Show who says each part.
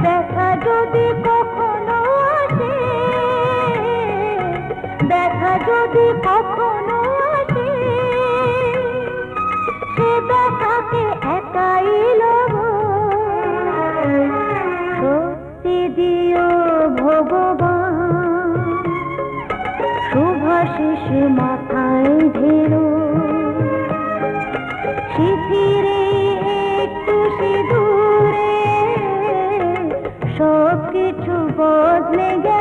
Speaker 1: দেখা যদি কখনো আসে, দেখা যদি কখনো আসে, সে দেখাকে একাই লব। শক্তি দিও ভগবান, শুভাশিস মাথায় ঢেলো, শিথিরে একটু সিঁদুরে সব কিছু বদলে গেল।